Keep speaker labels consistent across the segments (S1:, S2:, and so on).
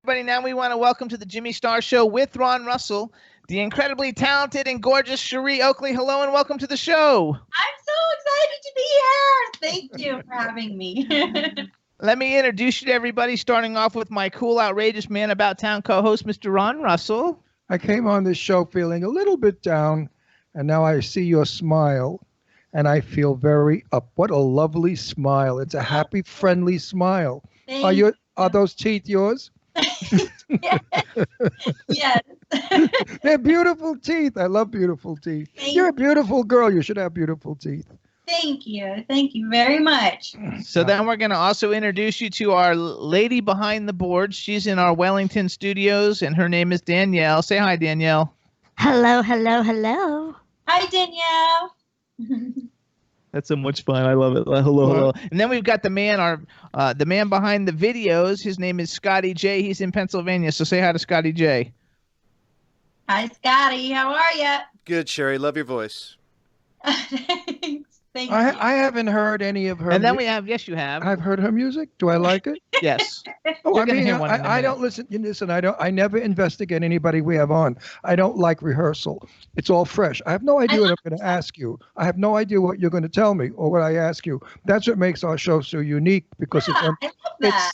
S1: Everybody, now we want to welcome to the Jimmy Star Show with Ron Russell, the incredibly talented and gorgeous Cherie Oakley. Hello and welcome to the show.
S2: I'm so excited to be here. Thank you for having me.
S1: Let me introduce you to everybody, starting off with my cool, outrageous man about town co-host, Mr. Ron Russell.
S3: I came on this show feeling a little bit down, and now I see your smile, and I feel very up. What a lovely smile. It's a happy, friendly smile. Are those teeth yours?
S2: Yes.
S3: They're beautiful teeth. I love beautiful teeth. You're a beautiful girl. You should have beautiful teeth.
S2: Thank you. Thank you very much.
S1: So then we're going to also introduce you to our lady behind the board. She's in our Wellington studios, and her name is Danielle. Say hi, Danielle.
S4: Hello, hello, hello.
S2: Hi, Danielle.
S1: That's so much fun. I love it. Hello. And then we've got the man, the man behind the videos. His name is Scotty J. He's in Pennsylvania. So say hi to Scotty J.
S2: Hi, Scotty. How are you?
S5: Good, Cherie. Love your voice.
S2: Thanks. Thank you.
S3: I haven't heard any of her.
S1: And then we have, yes, you have.
S3: I've heard her music. Do I like it?
S1: Yes.
S3: Oh,
S1: You're
S3: I
S1: gonna
S3: mean,
S1: hear one in a
S3: I
S1: minute.
S3: don't listen. Listen, I never investigate anybody we have on. I don't like rehearsal. It's all fresh. I have no idea what I'm going to ask you. I have no idea what you're going to tell me or what I ask you. That's what makes our show so unique because
S2: I love that.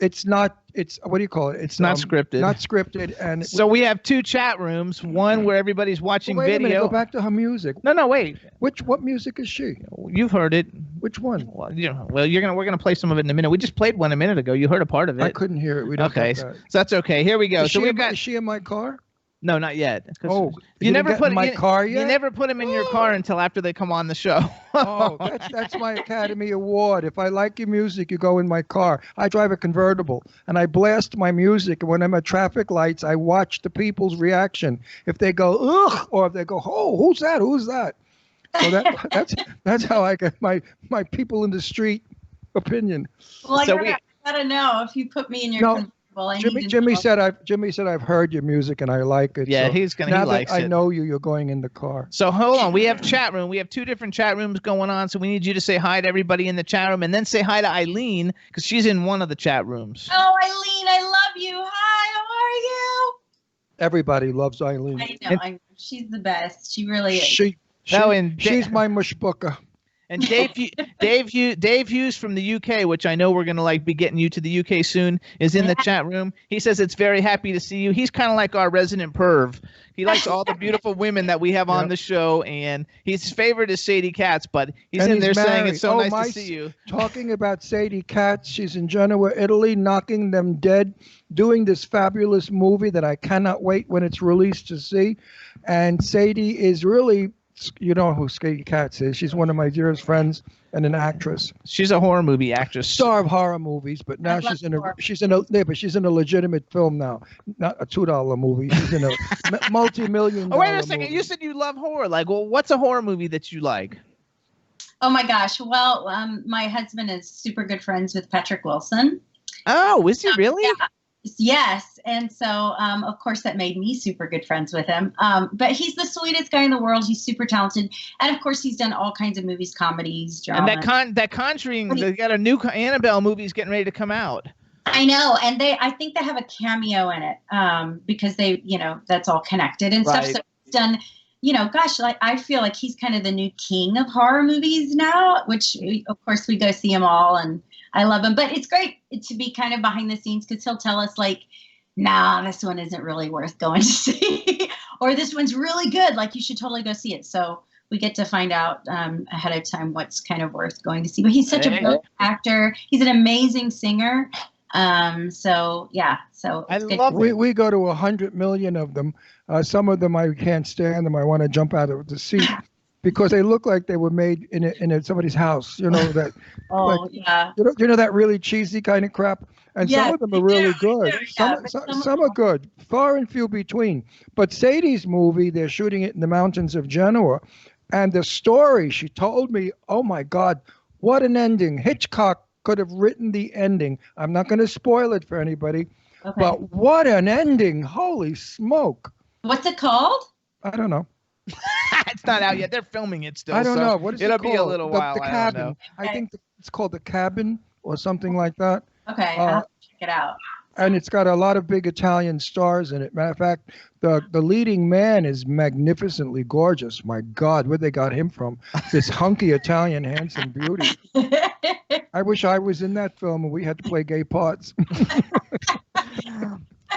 S3: it's not. It's what do you call it? It's
S1: not scripted.
S3: Not scripted. And
S1: So we have two chat rooms. One where everybody's watching
S3: wait a minute,
S1: video.
S3: go back to her music.
S1: No, wait.
S3: What music is she?
S1: You've heard it.
S3: Which one?
S1: Well, we're gonna play some of it in a minute. We just played one a minute ago. You heard a part of it.
S3: I couldn't hear it. We don't
S1: Okay,
S3: have
S1: so
S3: that.
S1: that's okay. Here we go.
S3: Is she in my car?
S1: No, not yet.
S3: Oh,
S1: you never put
S3: in my car yet?
S1: You never put them in your car until after they come on the show.
S3: Oh, that's my Academy Award. If I like your music, you go in my car. I drive a convertible, and I blast my music. And when I'm at traffic lights, I watch the people's reaction. If they go, ugh, or if they go, oh, who's that? Who's that? So that's how I get my people in the street opinion.
S2: Well, I
S1: So
S2: gotta know if you put me in your convertible.
S3: Jimmy said I've heard your music and I like it.
S1: Yeah,
S3: so
S1: he likes
S3: I
S1: it.
S3: know you're going in the car.
S1: So hold on. We have chat room. We have two different chat rooms going on. So we need you to say hi to everybody in the chat room and then say hi to Eileen because she's in one of the chat rooms.
S2: Oh, Eileen, I love you. Hi, how are you?
S3: Everybody loves Eileen.
S2: I know. She's the best. She really is.
S3: She's my mushbooker.
S1: And Dave Hughes from the UK, which I know we're gonna be getting you to the UK soon, is in the chat room. He says it's very happy to see you. He's kind of like our resident perv. He likes all the beautiful women that we have on the show, and his favorite is Sadie Katz. But he's in there saying it's so nice to see you.
S3: Talking about Sadie Katz, she's in Genoa, Italy, knocking them dead, doing this fabulous movie that I cannot wait when it's released to see. And Sadie is really. You know who Sadie Katz is. She's one of my dearest friends and an actress.
S1: She's a horror movie actress.
S3: Star of horror movies, but now she's in a legitimate film now, not a $2 movie. She's in a multi-million.
S1: Oh, wait a second. Movie. You said you love horror. What's a horror movie that you like?
S2: Oh my gosh. Well, my husband is super good friends with Patrick Wilson.
S1: Oh, is he really?
S2: Yeah. Yes. And so, of course, that made me super good friends with him. But he's the sweetest guy in the world. He's super talented. And, of course, he's done all kinds of movies, comedies, drama.
S1: And that Conjuring, they got a new Annabelle movie's getting ready to come out.
S2: I know. And I think they have a cameo in it because that's all connected and stuff. So he's done, gosh, I feel like he's kind of the new king of horror movies now, which, of course, we go see them all. And I love him. But it's great to be kind of behind the scenes because he'll tell us nah, this one isn't really worth going to see. Or this one's really good. You should totally go see it. So we get to find out ahead of time what's kind of worth going to see. But he's such a brilliant actor. He's an amazing singer. So it's good.
S3: We go to 100 million of them. Some of them I can't stand them. I want to jump out of the seat. Because they look like they were made in somebody's house, that.
S2: Yeah.
S3: That really cheesy kind of crap, and some of them are really good. Some are good, far and few between. But Sadie's movie, they're shooting it in the mountains of Genoa, and the story she told me, oh my God, what an ending! Hitchcock could have written the ending. I'm not going to spoil it for anybody, but what an ending! Holy smoke!
S2: What's it called?
S3: I don't know.
S1: It's not out yet. They're filming it still.
S3: I don't
S1: so
S3: know. What is it called?
S1: It'll be a little while.
S3: The
S1: I don't
S3: Cabin.
S1: know.
S3: I think it's called The Cabin or something like that.
S2: Okay, I'll have to check it out.
S3: And it's got a lot of big Italian stars in it. Matter of fact, the leading man is magnificently gorgeous. My God, where they got him from? This hunky Italian handsome beauty. I wish I was in that film and we had to play gay parts.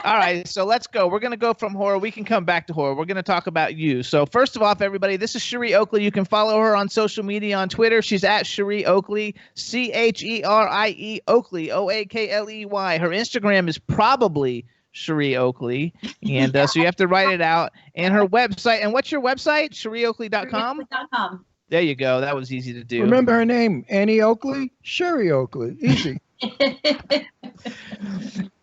S1: All right, so let's go. We're going to go from horror. We can come back to horror. We're going to talk about you. So first of all, everybody, this is Cherie Oakley. You can follow her on social media on Twitter. She's at Cherie Oakley, Cherie Oakley, Oakley. Her Instagram is probably Cherie Oakley, and so you have to write it out. And her website, and what's your website? CherieOakley.com?
S2: CherieOakley.com.
S1: There you go. That was easy to do.
S3: Remember her name, Annie Oakley? Cherie Oakley. Easy.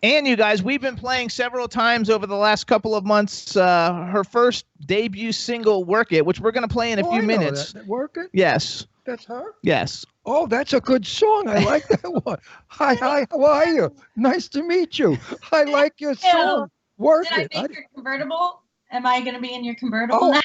S1: And you guys, we've been playing several times over the last couple of months her first debut single, Work It, which we're going to play in a few minutes.
S3: Work It?
S1: Yes.
S3: That's her?
S1: Yes.
S3: Oh, that's a good song. I like that one. Hi, how are you? Nice to meet you. I like your song. Work
S2: Did
S3: It.
S2: I make your convertible? Am I going to be in your convertible now?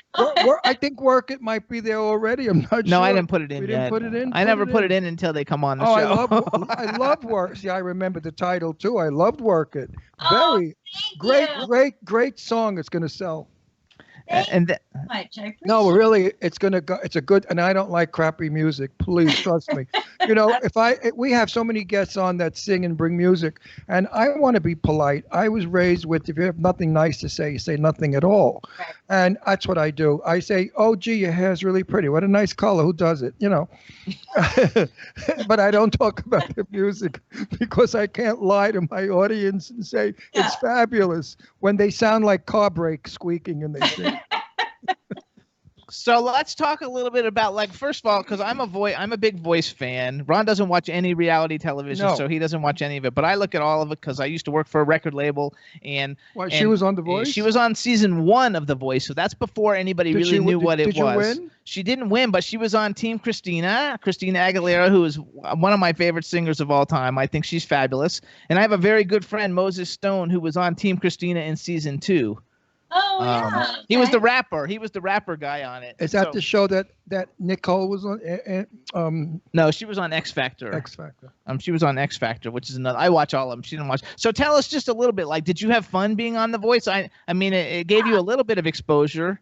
S3: I think Work It might be there already. I'm not sure.
S1: No, I didn't put it in
S3: We
S1: yet.
S3: didn't put it in?
S1: I never put it in until they come on the show.
S3: I love Work. See, I remember the title too. I loved Work It.
S2: Oh,
S3: Great song. It's going to sell.
S1: And
S2: so much. I appreciate
S3: No, really, it's gonna go. It's a good, and I don't like crappy music. Please trust me. You know, we have so many guests on that sing and bring music, and I want to be polite. I was raised with, if you have nothing nice to say, you say nothing at all,
S2: Right.
S3: and that's what I do. I say, "Oh, gee, your hair's really pretty. What a nice color. Who does it?" You know. But I don't talk about the music because I can't lie to my audience and say it's fabulous when they sound like car brakes squeaking and they sing.
S1: So let's talk a little bit about, like, first of all, because I'm a big Voice fan. Ron doesn't watch any reality television, so he doesn't watch any of it. But I look at all of it because I used to work for a record label, and
S3: she was on The Voice.
S1: She was on season 1 of The Voice, so that's before anybody really knew what it was.
S3: Did you win?
S1: She didn't win, but she was on Team Christina Aguilera, who is one of my favorite singers of all time. I think she's fabulous. And I have a very good friend, Moses Stone, who was on Team Christina in season 2.
S2: Oh, yeah. Okay.
S1: He was the rapper. He was the rapper guy on it.
S3: Is that the show that Nicole was on?
S1: No, she was on X Factor.
S3: X Factor.
S1: She was on X Factor, which is another. I watch all of them. She didn't watch. So tell us just a little bit. Like, did you have fun being on The Voice? I mean, it gave you a little bit of exposure.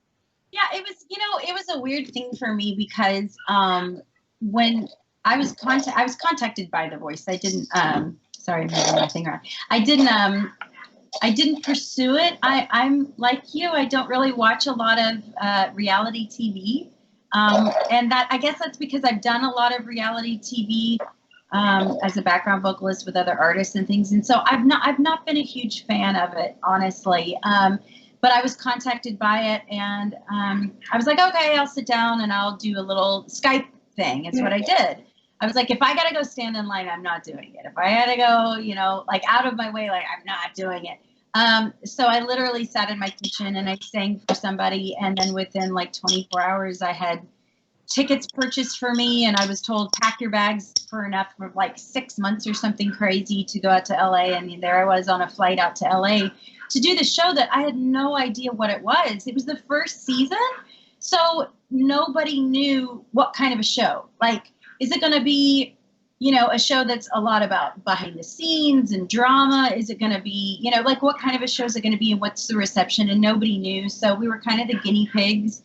S2: Yeah, it was. It was a weird thing for me because when I was contacted by The Voice, I didn't. Sorry, I'm moving my thing around. I didn't pursue it. I'm like you. I don't really watch a lot of reality TV, and I guess that's because I've done a lot of reality TV as a background vocalist with other artists and things, and so I've not been a huge fan of it, honestly. But I was contacted by it, and I was like, okay, I'll sit down and I'll do a little Skype thing. That's what I did. I was like, if I got to go stand in line, I'm not doing it. If I had to go, like out of my way, like I'm not doing it. So I literally sat in my kitchen and I sang for somebody. And then within like 24 hours, I had tickets purchased for me. And I was told, pack your bags for like 6 months or something crazy to go out to LA. And there I was on a flight out to LA to do the show that I had no idea what it was. It was the first season. So nobody knew what kind of a show. Like, is it going to be, a show that's a lot about behind the scenes and drama? Is it going to be, like what kind of a show is it going to be and what's the reception? And nobody knew. So we were kind of the guinea pigs.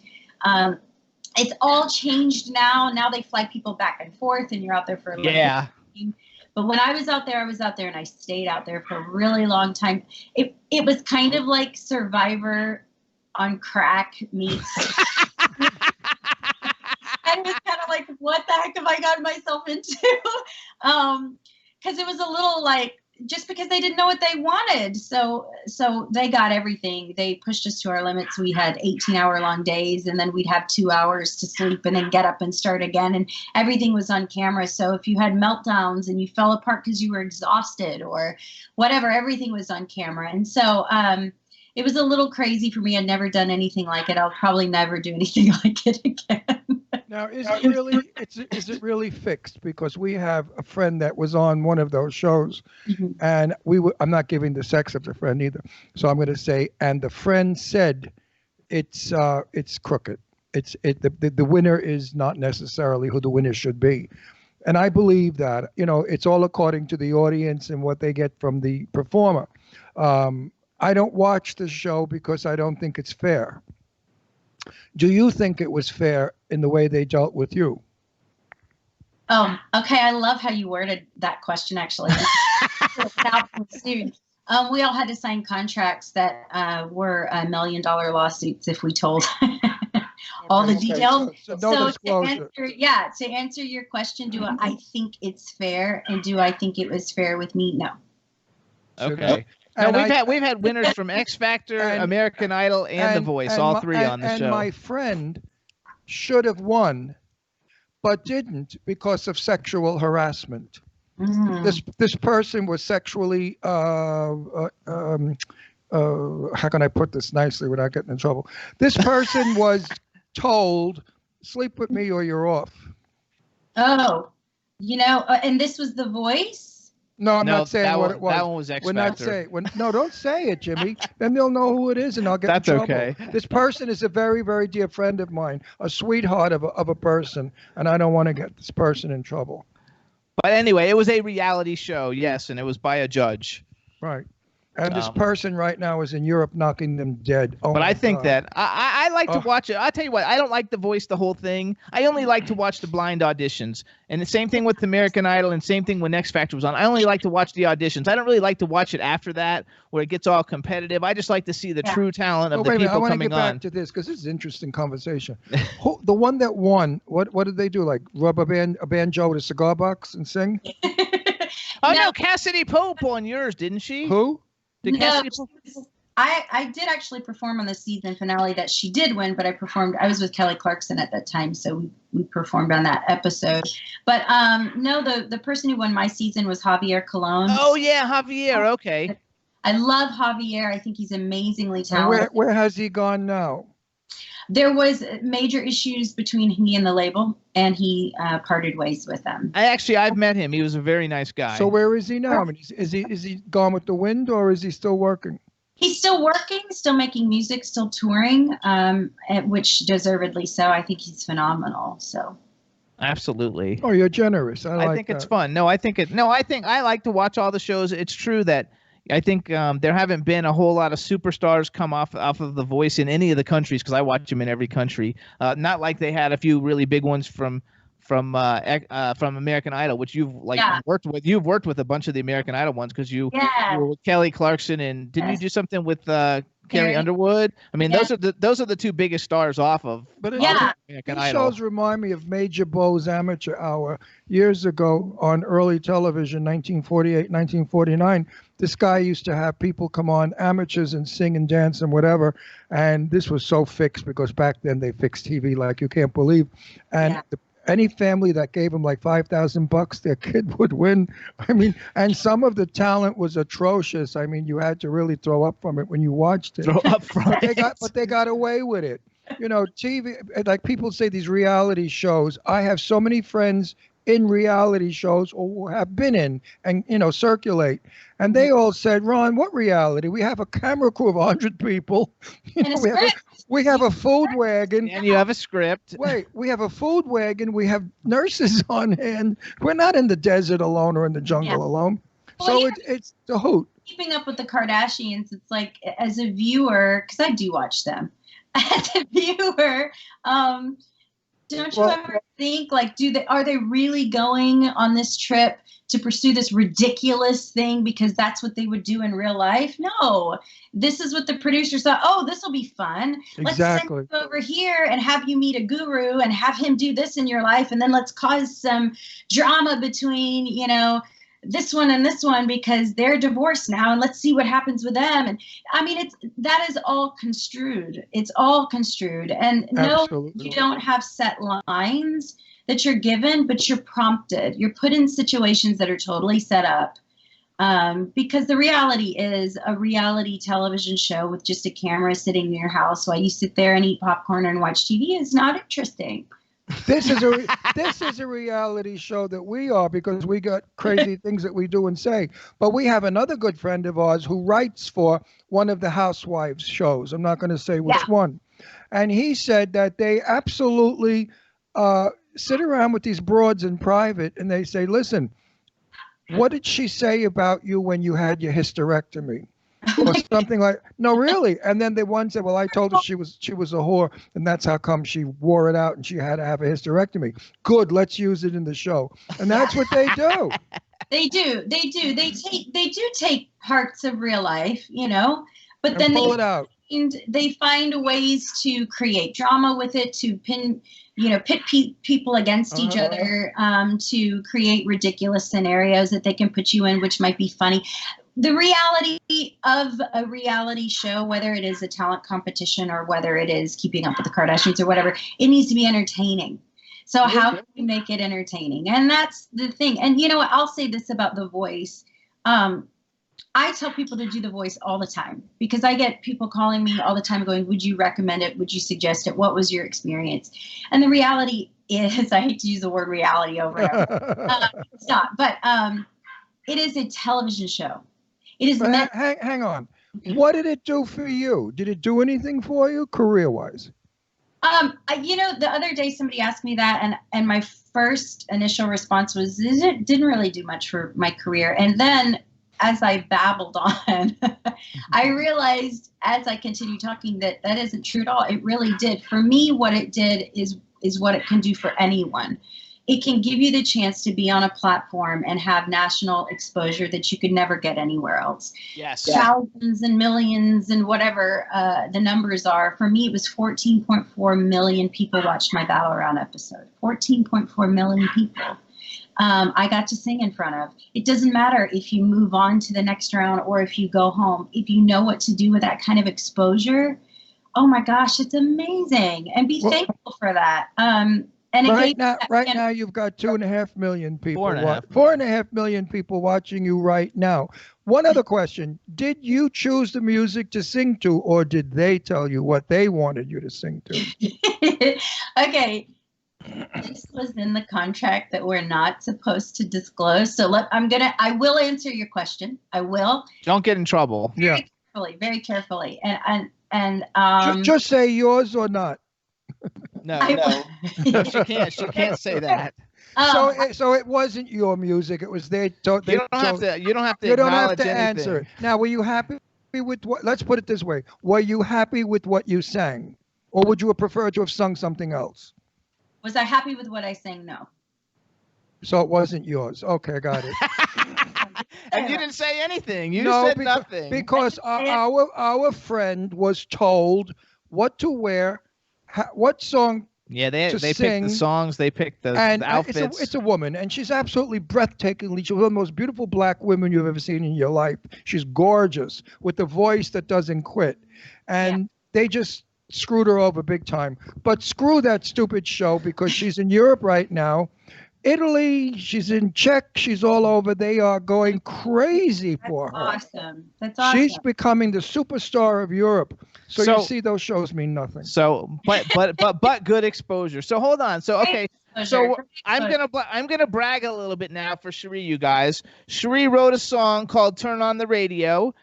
S2: It's all changed now. Now they fly people back and forth and you're out there for a little bit. But when I was out there and I stayed out there for a really long time. It was kind of like Survivor on crack meets. And it was kind of like, what the heck have I gotten myself into? Because it was a little like, just because they didn't know what they wanted. So they got everything. They pushed us to our limits. We had 18-hour-long days, and then we'd have 2 hours to sleep and then get up and start again. And everything was on camera. So if you had meltdowns and you fell apart because you were exhausted or whatever, everything was on camera. And so it was a little crazy for me. I'd never done anything like it. I'll probably never do anything like it again.
S3: Now, is it really fixed? Because we have a friend that was on one of those shows, and I'm not giving the sex of the friend either. So I'm going to say, and the friend said it's crooked. The winner is not necessarily who the winner should be. And I believe that, it's all according to the audience and what they get from the performer. I don't watch the show because I don't think it's fair. Do you think it was fair in the way they dealt with you?
S2: Oh, okay. I love how you worded that question, actually. We all had to sign contracts that were $1 million lawsuits if we told all the details.
S3: So no disclosure.
S2: To answer your question, do I think it's fair, and do I think it was fair with me? No.
S1: Okay. Now, we've had winners from X Factor, American Idol, and The Voice, all three on the show.
S3: And my friend should have won, but didn't because of sexual harassment. Mm-hmm. This person was sexually how can I put this nicely without getting in trouble? This person was told, sleep with me or you're off.
S2: Oh, and this was The Voice?
S3: No, I'm not saying what it was.
S1: That one was X Factor.
S3: We're not saying. No, don't say it, Jimmy. Then they'll know who it is, and I'll get in trouble.
S1: That's okay.
S3: This person is a very, very dear friend of mine, a sweetheart of a person, and I don't want to get this person in trouble.
S1: But anyway, it was a reality show, yes, and it was by a judge.
S3: Right. And this person right now is in Europe knocking them dead. Oh,
S1: but I think that I like to watch it. I'll tell you what, I don't like The Voice, the whole thing. I only like to watch the blind auditions. And the same thing with American Idol, and same thing when X Factor was on. I only like to watch the auditions. I don't really like to watch it after that, where it gets all competitive. I just like to see the true talent of the people coming on. I want to get back
S3: to this because this is an interesting conversation. The one that won, what did they do? Like rub a banjo with a cigar box and sing?
S1: No, Cassidy Pope on yours, didn't she?
S3: Who?
S2: I did actually perform on the season finale that she did win, but I was with Kelly Clarkson at that time, so we performed on that episode. But no, the person who won my season was Javier Colon.
S1: Oh yeah, Javier. Okay.
S2: I love Javier. I think he's amazingly talented.
S3: Where has he gone now?
S2: There was major issues between he and the label, and he parted ways with them.
S1: I've met him. He was a very nice guy.
S3: So where is he now? I mean, is he gone with the wind, or is he still working?
S2: He's still working, still making music, still touring, which deservedly so. I think he's phenomenal. So.
S1: Absolutely.
S3: Oh, you're generous. I
S1: think it's fun. I think I like to watch all the shows. It's true that I think there haven't been a whole lot of superstars come off of The Voice in any of the countries, because I watch them in every country. Not like they had a few really big ones from American Idol, which you've worked with. You've worked with a bunch of the American Idol ones because you were with Kelly Clarkson, and didn't you do something with Carrie Underwood? I mean, those are the two biggest stars off of American Idol.
S3: Shows remind me of Major Bo's Amateur Hour years ago on early television, 1948, 1949. This guy used to have people come on, amateurs, and sing and dance and whatever. And this was so fixed because back then they fixed TV like you can't believe. And any family that gave him like $5,000, their kid would win. I mean, and some of the talent was atrocious. I mean, you had to really throw up from it when you watched it.
S1: Throw up from it.
S3: But they got away with it. TV, like people say, these reality shows. I have so many friends in reality shows, or have been in, and circulate, and they all said, "Ron, what reality? We have a camera crew of 100 people. We have a food wagon,
S1: and you have a script.
S3: Wait, we have a food wagon. We have nurses on hand. We're not in the desert alone or in the jungle alone. So it's the hoot."
S2: Keeping up with the Kardashians, it's like, as a viewer, because I do watch them. As a viewer, don't you ever think, like, are they really going on this trip to pursue this ridiculous thing because that's what they would do in real life? No, this is what the producers thought. Oh, this will be fun. Let's send you over here and have you meet a guru and have him do this in your life, and then let's cause some drama between, this one and this one because they're divorced now, and let's see what happens with them. And I mean, that is all construed. It's all construed. And no, you don't have set lines that you're given, but you're prompted. You're put in situations that are totally set up. Because the reality is a reality television show with just a camera sitting in your house while you sit there and eat popcorn and watch TV is not interesting.
S3: This is a reality show that we are, because we got crazy things that we do and say. But we have another good friend of ours who writes for one of the Housewives shows. I'm not going to say which one. and he said that they absolutely sit around with these broads in private, and they say, "Listen, what did she say about you when you had your hysterectomy?" Or something like, no, really. And then the one said, well, I told her she was a whore, and that's how come she wore it out and she had to have a hysterectomy. Good, let's use it in the show. And that's what they do.
S2: They do. They do take parts of real life, but then
S3: pull it out.
S2: They find ways to create drama with it, to pit people against each other, to create ridiculous scenarios that they can put you in, which might be funny. The reality of a reality show, whether it is a talent competition or whether it is Keeping Up with the Kardashians or whatever, it needs to be entertaining. So how can we make it entertaining? And that's the thing. And you know what? I'll say this about The Voice. I tell people to do The Voice all the time because I get people calling me all the time going, would you recommend it? Would you suggest it? What was your experience? And the reality is, I hate to use the word reality over and over. It's not. But it is a television show. It is meant.
S3: Hang on. What did it do for you? Did it do anything for you career-wise?
S2: The other day somebody asked me that, and my first initial response was, it didn't really do much for my career. And then as I babbled on, I realized as I continued talking that isn't true at all. It really did. For me, what it did is what it can do for anyone. It can give you the chance to be on a platform and have national exposure that you could never get anywhere else.
S1: Yes.
S2: Thousands and millions and whatever the numbers are. For me, it was 14.4 million people watched my Battle Round episode. 14.4 million people. I got to sing in front of. It doesn't matter if you move on to the next round or if you go home. If you know what to do with that kind of exposure, oh my gosh, it's amazing. And be thankful for that. And
S3: right now, you've got 2.5 million people. 4.5 million people watching you right now. One other question. Did you choose the music to sing to, or did they tell you what they wanted you to sing to?
S2: Okay. This was in the contract that we're not supposed to disclose. So I will answer your question. I will.
S1: Don't get in trouble.
S2: Very carefully. And
S3: just say yours or not.
S1: No. She can't say that.
S3: So it wasn't your music. It was their.
S1: You don't have to
S3: answer it. Now, were you happy with what? Let's put it this way: were you happy with what you sang, or would you have preferred to have sung something else?
S2: Was I happy with what I sang? No.
S3: So it wasn't yours. Okay, got it.
S1: And you didn't say anything. You said nothing.
S3: Because our friend was told what to wear, what song.
S1: Yeah, they
S3: sing.
S1: picked the songs, they picked the outfits.
S3: It's a woman, and she's absolutely breathtakingly. She's one of the most beautiful black women you've ever seen in your life. She's gorgeous with the voice that doesn't quit, and they just screwed her over big time. But screw that stupid show because she's in Europe right now. Italy, she's in Czech, she's all over. They are going crazy for her.
S2: Awesome. That's awesome.
S3: She's becoming the superstar of Europe. So you see, those shows mean nothing.
S1: So, but good exposure. So hold on. So okay. So I'm gonna brag a little bit now for Cherie, you guys. Cherie wrote a song called "Turn on the Radio,"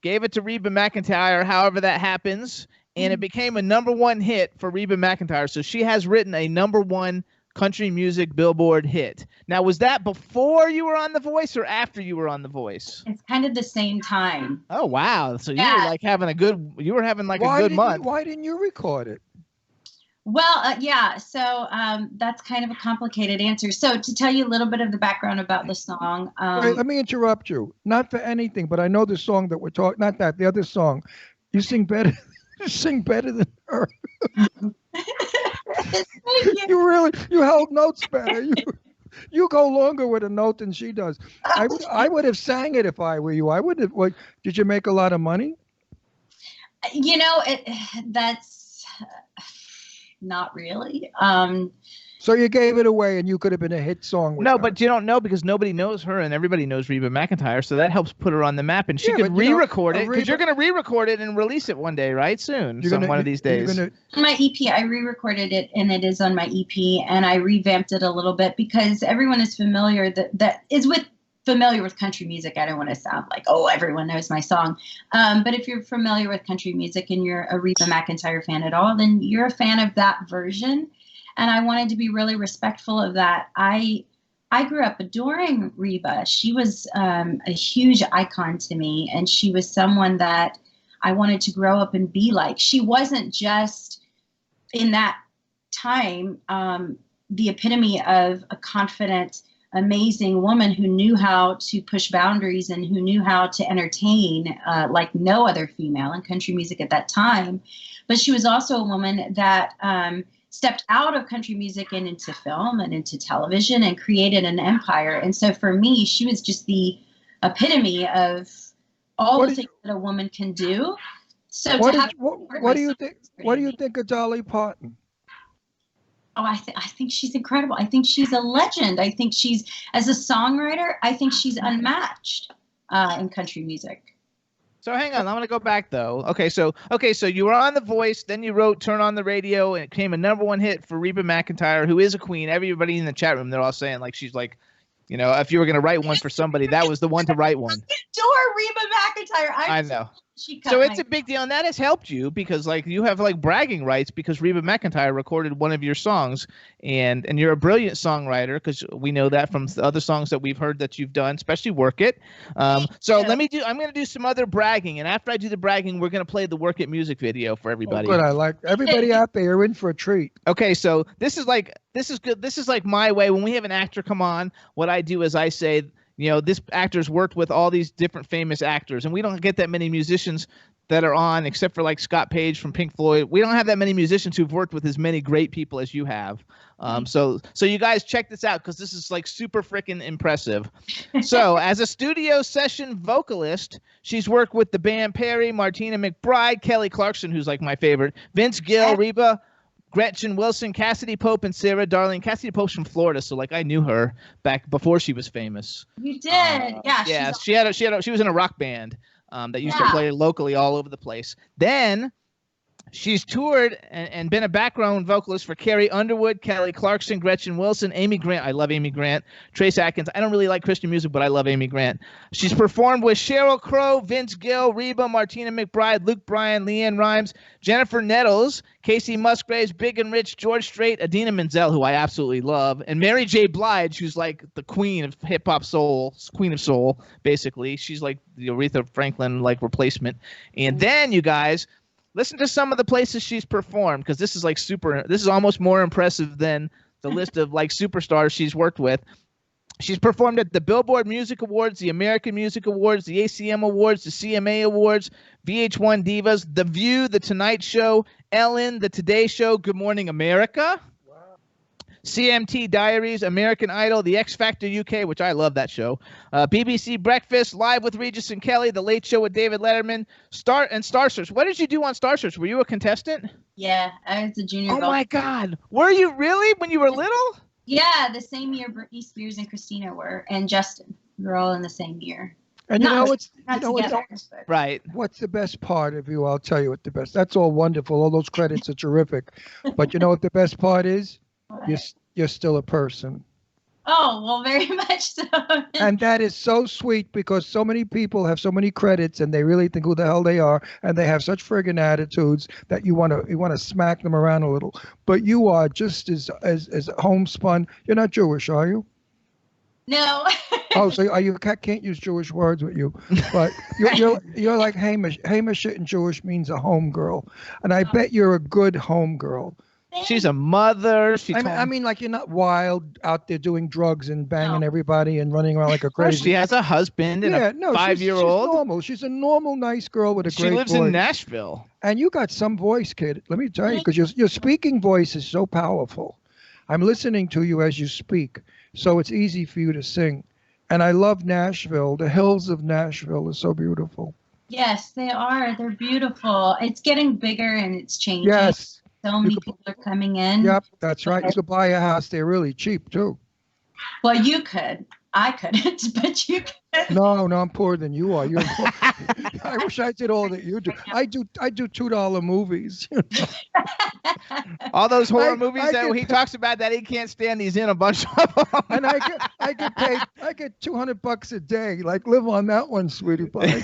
S1: gave it to Reba McEntire. However that happens, and it became a #1 hit for Reba McEntire. So she has written a #1 country music Billboard hit. Now, was that before you were on The Voice or after you were on The Voice?
S2: It's kind of the same time.
S1: Oh wow! So you were like having a good month.
S3: Why didn't you record it?
S2: Well, So that's kind of a complicated answer. So to tell you a little bit of the background about the song.
S3: Wait, let me interrupt you. Not for anything, but I know the song that we're talking. Not that, the other song. You sing better. You sing better than her. You held notes better. You go longer with a note than she does. I would have sang it if I were you. I would have. Did you make a lot of money?
S2: That's not really.
S3: So you gave it away, and you could have been a hit song.
S1: No, but you don't know because nobody knows her, and everybody knows Reba McEntire, so that helps put her on the map. And she could re-record it because you're going to re-record it and release it one day, right? Soon, one of these days.
S2: On my EP, I re-recorded it, and it is on my EP, and I revamped it a little bit because everyone is familiar that is with familiar with country music, I don't want to sound like, oh, everyone knows my song. But if you're familiar with country music and you're a Reba McEntire fan at all, then you're a fan of that version. And I wanted to be really respectful of that. I grew up adoring Reba. She was a huge icon to me, and she was someone that I wanted to grow up and be like. She wasn't just, in that time, the epitome of a confident, amazing woman who knew how to push boundaries and who knew how to entertain like no other female in country music at that time. But she was also a woman that stepped out of country music and into film and into television and created an empire. And so for me, she was just the epitome of all the things that a woman can do. So
S3: what do you think? What do you think of Dolly Parton?
S2: Oh, I think she's incredible. I think she's a legend. I think she's, as a songwriter, I think she's unmatched in country music.
S1: So hang on, I'm gonna go back though. Okay, so you were on The Voice, then you wrote "Turn on the Radio," and it became a #1 hit for Reba McEntire, who is a queen. Everybody in the chat room, they're all saying like she's like, you know, if you were gonna write one for somebody, that was the one to write one.
S2: I adore Reba McEntire.
S1: I know. So it's a big deal, and that has helped you because like you have like bragging rights because Reba McEntire recorded one of your songs, and you're a brilliant songwriter because we know that from the other songs that we've heard that you've done, especially "Work It." So I'm gonna do some other bragging, and after I do the bragging, we're gonna play the "Work It" music video for everybody.
S3: Oh, good, I like everybody out there. You're in for a treat.
S1: Okay, so this is good. This is like my way. When we have an actor come on, what I do is I say, you know, this actor's worked with all these different famous actors, and we don't get that many musicians that are on, except for like Scott Page from Pink Floyd. We don't have that many musicians who've worked with as many great people as you have. So you guys check this out because this is like super freaking impressive. So as a studio session vocalist, she's worked with the band Perry, Martina McBride, Kelly Clarkson, who's like my favorite, Vince Gill, Reba, Gretchen Wilson, Cassidy Pope, and Sarah Darling. Cassidy Pope's from Florida, so like I knew her back before she was famous.
S2: You did, yeah.
S1: Yeah, she was in a rock band that used to play locally all over the place. Then she's toured and been a background vocalist for Carrie Underwood, Kelly Clarkson, Gretchen Wilson, Amy Grant. I love Amy Grant. Trace Atkins. I don't really like Christian music, but I love Amy Grant. She's performed with Sheryl Crow, Vince Gill, Reba, Martina McBride, Luke Bryan, Leanne Rimes, Jennifer Nettles, Casey Musgraves, Big and Rich, George Strait, Idina Menzel, who I absolutely love, and Mary J. Blige, who's like the queen of hip-hop soul, queen of soul, basically. She's like the Aretha Franklin like replacement. And then, you guys, listen to some of the places she's performed, because this is like this is almost more impressive than the list of like superstars she's worked with. She's performed at the Billboard Music Awards, the American Music Awards, the ACM Awards, the CMA Awards, VH1 Divas, The View, The Tonight Show, Ellen, The Today Show, Good Morning America, CMT Diaries, American Idol, The X Factor UK, which I love that show, BBC Breakfast, Live with Regis and Kelly, The Late Show with David Letterman, Star Search. What did you do on Star Search? Were you a contestant?
S2: Yeah, I was a junior.
S1: Oh my God. Were you really when you were little?
S2: Yeah, the same year Britney Spears and Christina were, and Justin. We were all in the same year.
S3: And what's
S1: right.
S3: What's the best part of you? I'll tell you what the best. That's all wonderful. All those credits are terrific. But you know what the best part is? You're still a person.
S2: Oh, well, very much so.
S3: And that is so sweet because so many people have so many credits and they really think who the hell they are, and they have such friggin' attitudes that you want to smack them around a little. But you are just as homespun. You're not Jewish, are you?
S2: No.
S3: Oh, so you can't use Jewish words with you, but you're like Hamish. Hamish in Jewish means a home girl, and I bet you're a good home girl.
S1: She's a mother.
S3: I mean, like you're not wild out there doing drugs and banging everybody and running around like a crazy.
S1: She has a husband and a 5-year-old.
S3: She's normal. She's a normal, nice girl with a great voice.
S1: She lives in Nashville.
S3: And you got some voice, kid. Let me tell you, because your speaking voice is so powerful. I'm listening to you as you speak, so it's easy for you to sing. And I love Nashville. The hills of Nashville are so beautiful.
S2: Yes, they are. They're beautiful. It's getting bigger and it's changing.
S3: Yes.
S2: So many people are coming in.
S3: Yep, that's right. You could buy a house. They're really cheap, too.
S2: Well, you could. I couldn't, but you could.
S3: No, I'm poorer than you are. You're I wish I did all that you do. I do $2 movies.
S1: All those horror movies that he talks about that he can't stand, he's in a bunch of them.
S3: And I get paid. I get $200 a day. Like, live on that one, sweetie pie.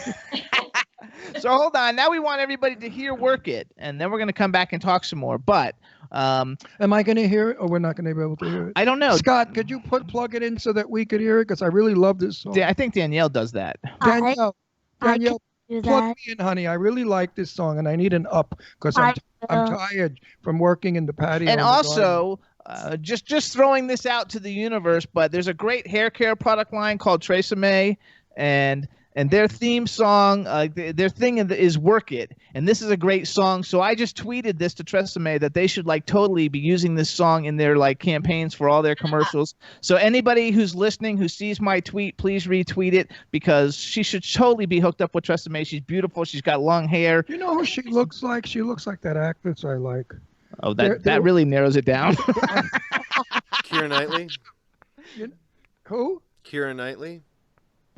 S1: So hold on. Now we want everybody to hear "Work It," and then we're going to come back and talk some more. But
S3: am I going to hear it, or we're not going to be able to hear it?
S1: I don't know.
S3: Scott, could you plug it in so that we could hear it? Because I really love this song.
S1: I think Danielle does that.
S3: Danielle,
S4: do
S3: plug
S4: that.
S3: me in, honey. I really like this song, and I need an up because I'm tired from working in the patio.
S1: And also, just throwing this out to the universe, but there's a great hair care product line called Tresemme, and their theme song, their thing is "Work It," and this is a great song. So I just tweeted this to Tresemme that they should totally be using this song in their campaigns for all their commercials. So anybody who's listening who sees my tweet, please retweet it because she should totally be hooked up with Tresemme. She's beautiful. She's got long hair.
S3: You know who she looks like? She looks like that actress I like.
S1: Oh, that really narrows it down.
S5: Keira Knightley.
S3: Who?
S5: Keira Knightley.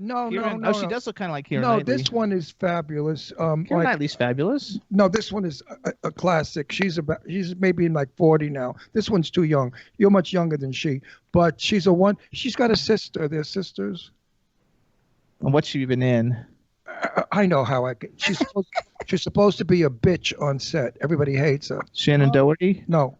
S3: No.
S1: She does look kind of like Keira
S3: No,
S1: Knightley.
S3: this one is fabulous.
S1: Keira Knightley's fabulous.
S3: No, this one is a classic. She's maybe in 40 now. This one's too young. You're much younger than she, but she's got a sister. They're sisters.
S1: And what's she been in?
S3: I know how I get. She's supposed to be a bitch on set. Everybody hates her.
S1: Shannon Doherty?
S3: No.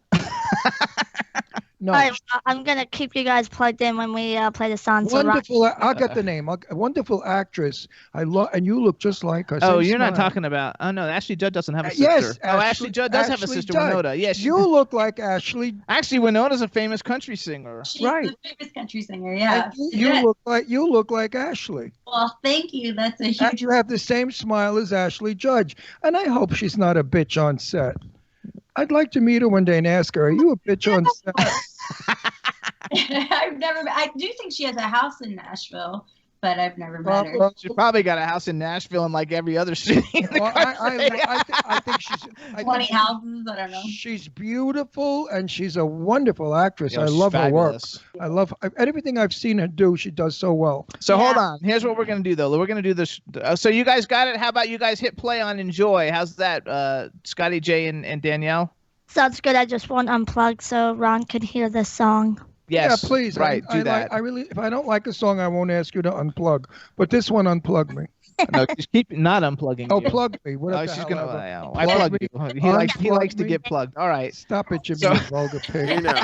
S3: No.
S4: All right, I'm going to keep you guys plugged in when we play the song.
S3: Wonderful. I'll get the name. A wonderful actress. And you look just like her.
S1: Oh, you're not talking about. Oh no, Ashley Judd doesn't have a sister.
S3: Yes.
S1: Ashley Judd does have a sister, Winona. Yes.
S3: You look like Ashley.
S1: Actually, Winona's a famous country singer.
S2: She's a famous country singer. Yeah.
S3: You look like Ashley.
S2: Well, thank you. That's a huge.
S3: And you have the same smile as Ashley Judd. And I hope she's not a bitch on set. I'd like to meet her one day and ask her, "Are you a bitch on set?"
S2: I do think she has a house in Nashville, but I've never met her.
S1: She's probably got a house in Nashville and every other city in the country.
S3: I think she's
S2: 20 houses. I don't know.
S3: She's beautiful and she's a wonderful actress.
S1: Yeah,
S3: I love
S1: fabulous.
S3: her work. I love everything I've seen her do. She does so well.
S1: So hold on. Here's what we're gonna do though. We're gonna do this. So you guys got it. How about you guys hit play on "Enjoy"? How's that, Scotty J and Danielle?
S4: Sounds good. I just want to unplug so Ron could hear the song.
S1: Yes.
S3: Yeah, please.
S1: Right. Do that.
S3: I really, if I don't like a song, I won't ask you to unplug. But this one, unplug me.
S1: No, just keep not unplugging.
S3: Oh,
S1: you.
S3: plug me.
S1: Oh, she's gonna. I plug you. He likes to get plugged. All right.
S3: Stop it, you vulgar pig.
S5: You know.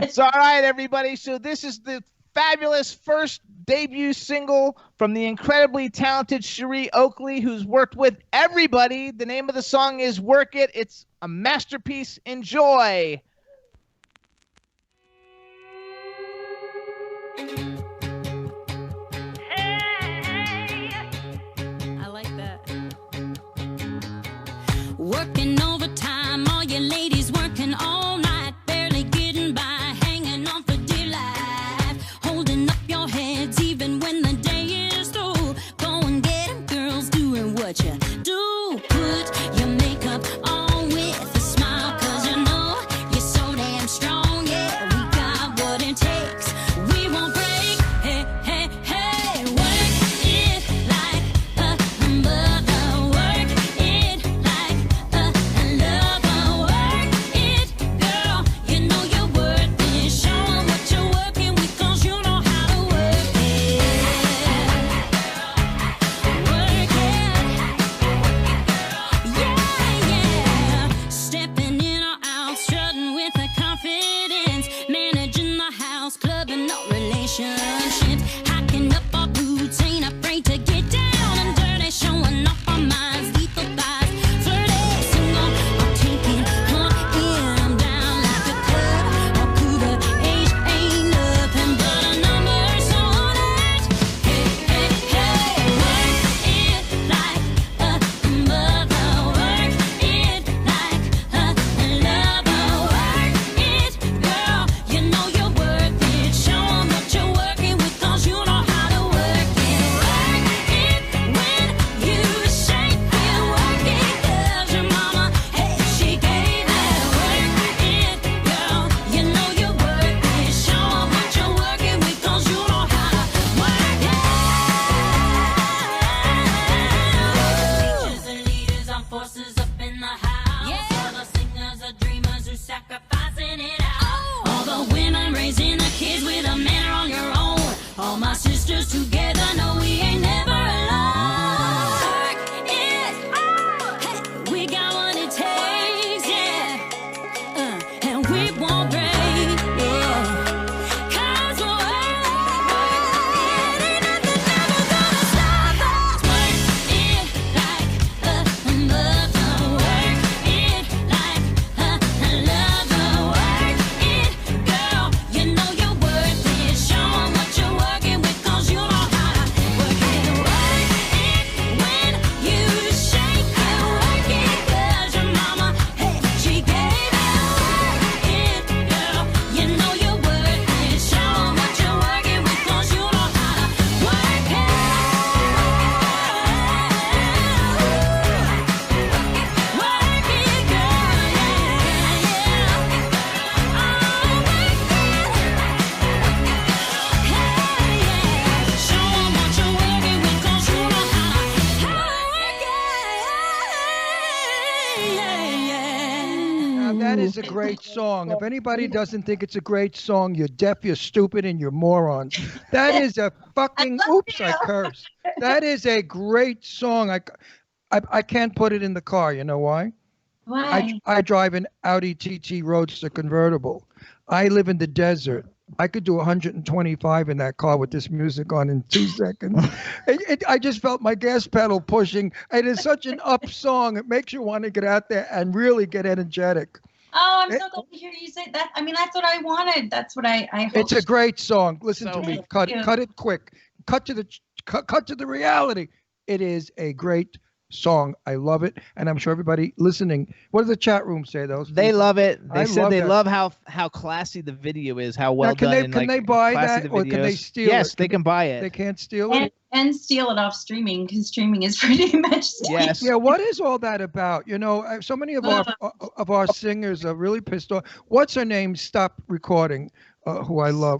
S1: So all right, everybody. So this is the fabulous first debut single from the incredibly talented Cherie Oakley, who's worked with everybody. The name of the song is "Work It." It's a masterpiece. Enjoy.
S6: I like that. Working overtime, all you ladies working all night, barely getting by, hanging on for dear life, holding up your heads even when the day is through. Go and get 'em, girls, doing what you do. Put your makeup on with a smile, 'cause you know you're so damn strong. Yeah, we got what it takes. We won't break. Hey, hey, hey, work it like a mother. Work it like a lover. Work it, girl. You know you're worth it. Show 'em what you're working with, 'cause you know how to work it. Work it. Yeah, yeah. Stepping in or out, strutting with a confidence, managing the house, clubbing no relationships, hacking up our boots, ain't afraid to get down and dirty, showing off our minds, lethal thighs, flirty, single, or taking him down like a club. ROKU, the age ain't nothing but a number, so on it. Hey, hey, hey, work it like a mother. Work it like a lover. Work it, girl. You know you're worth it. Show 'em what you're working with, 'cause
S3: a great song. If anybody doesn't think it's a great song, you're deaf, you're stupid, and you're morons. That is a fucking, I cursed. That is a great song. I can't put it in the car. You know why?
S2: Why?
S3: I drive an Audi TT Roadster convertible. I live in the desert. I could do 125 in that car with this music on in 2 seconds. I just felt my gas pedal pushing. It is such an up song. It makes you want to get out there and really get energetic.
S2: Oh, I'm so glad to hear you say that. I mean, that's what I wanted. That's what I hope.
S3: It's a great song. Listen to me. Cut it quick. Cut to the reality. It is a great song. I love it, and I'm sure everybody listening. What does the chat room say? They
S1: love it. They said they
S3: love
S1: how classy the video is, how well
S3: done.
S1: Can
S3: they buy that, or can they steal it?
S1: Yes, they can buy it.
S3: They can't steal it
S2: and steal it off streaming, because streaming is pretty much stealing.
S1: Yes.
S3: Yeah. What is all that about? You know, so many of our singers are really pissed off. What's her name? Stop recording. Who I love.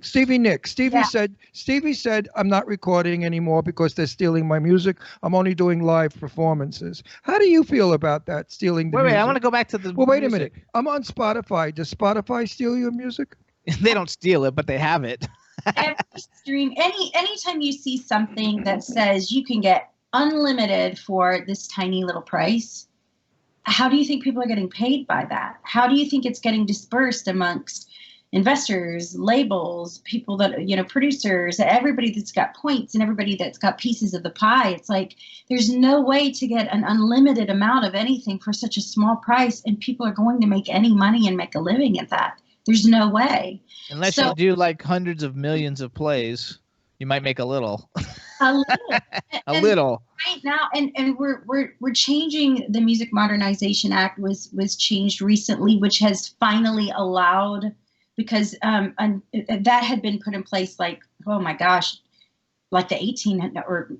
S1: Stevie Nicks.
S3: Stevie said, I'm not recording anymore because they're stealing my music. I'm only doing live performances. How do you feel about that, stealing the music?
S1: Wait, I want to go back to the
S3: wait a minute. I'm on Spotify. Does Spotify steal your music?
S1: They don't steal it, but they have it.
S2: Every stream, anytime you see something that says you can get unlimited for this tiny little price, how do you think people are getting paid by that? How do you think it's getting dispersed amongst investors, labels, people that, producers, everybody that's got points and everybody that's got pieces of the pie? It's like there's no way to get an unlimited amount of anything for such a small price, and people are going to make any money and make a living at that. There's no way.
S1: Unless you do like hundreds of millions of plays, you might make a little.
S2: A little.
S1: A little.
S2: Right now, and we're changing. The Music Modernization Act was changed recently, which has finally allowed, because that had been put in place like, oh my gosh, like the 1800s or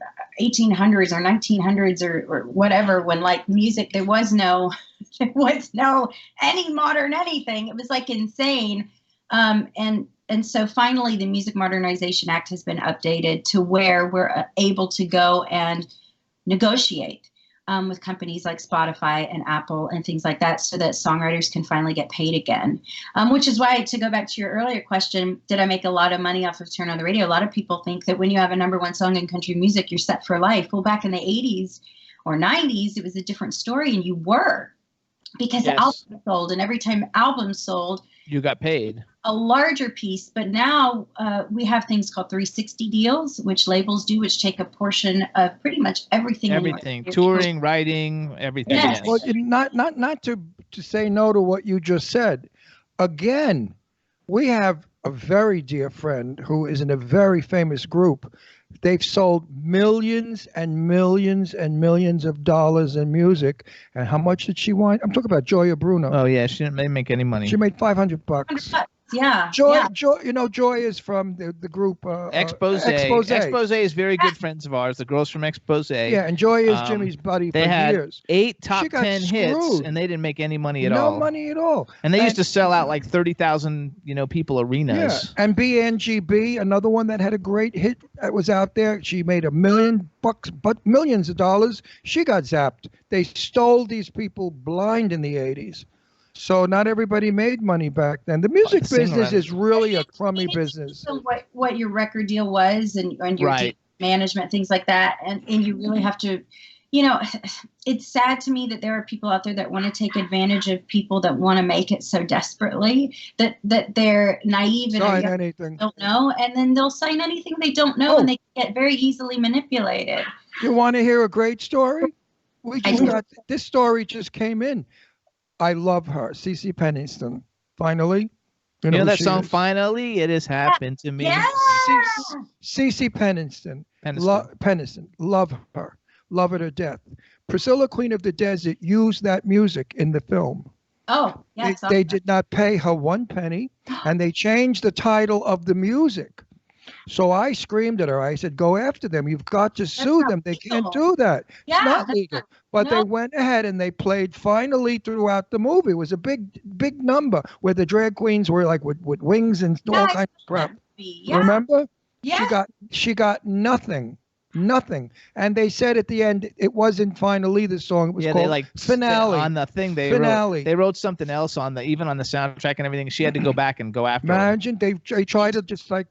S2: 1900s or whatever, when like music, there was no any modern anything. It was like insane. And so finally the Music Modernization Act has been updated to where we're able to go and negotiate with companies like Spotify and Apple and things like that, so that songwriters can finally get paid again. Which is why, to go back to your earlier question, did I make a lot of money off of Turn on the Radio? A lot of people think that when you have a #1 song in country music, you're set for life. Well, back in the 80s or 90s, it was a different story, and you were, because the album sold, and every time albums sold,
S1: you got paid
S2: a larger piece. But now we have things called 360 deals, which labels do, which take a portion of pretty much everything.
S1: Touring, writing, everything.
S2: Yes.
S3: Well, not to say no to what you just said. Again, we have a very dear friend who is in a very famous group. They've sold millions and millions and millions of dollars in music. And how much did she want? I'm talking about Joya Bruno.
S1: Oh yeah, she didn't make any money.
S3: She made $500.
S2: Yeah.
S3: Joy, Joy is from the group
S1: Expose. Expose is very good friends of ours. The girls from Expose.
S3: Yeah, and Joy is Jimmy's buddy for years.
S1: They had 8 top 10 hits, and they didn't make any money at all.
S3: No money at all.
S1: And they used to sell out like 30,000, people arenas.
S3: Yeah, and BNGB, another one that had a great hit that was out there. She made $1 million, but millions of dollars. She got zapped. They stole these people blind in the 80s. So not everybody made money back then. The music business is really a crummy business.
S2: What your record deal was and your management, things like that. And you really have to, it's sad to me that there are people out there that want to take advantage of people that want to make it so desperately that they're naive and don't know. And then they'll sign anything they don't know, and they get very easily manipulated.
S3: You want to hear a great story? This story just came in. I love her, CeCe Peniston. Finally,
S1: you know that song. Finally, it has happened to me.
S2: Yeah.
S3: CeCe Peniston. Peniston. Love her. Love her to death. Priscilla, Queen of the Desert, used that music in the film.
S2: Oh, yeah.
S3: They did not pay her 1 penny, and they changed the title of the music. So I screamed at her. I said, go after them. You've got to sue them. They can't do that.
S2: Yeah,
S3: it's not legal. But they went ahead and they played Finally throughout the movie. It was a big number where the drag queens were like with wings and all kinds of crap.
S2: Yeah.
S3: Remember?
S2: Yeah.
S3: She got nothing. Nothing. And they said at the end it wasn't finally the song. It was called
S1: they like
S3: Finale.
S1: on the thing
S3: Finale.
S1: They wrote something else on the even on the soundtrack and everything. She had to go back and go after.
S3: Imagine they tried to just like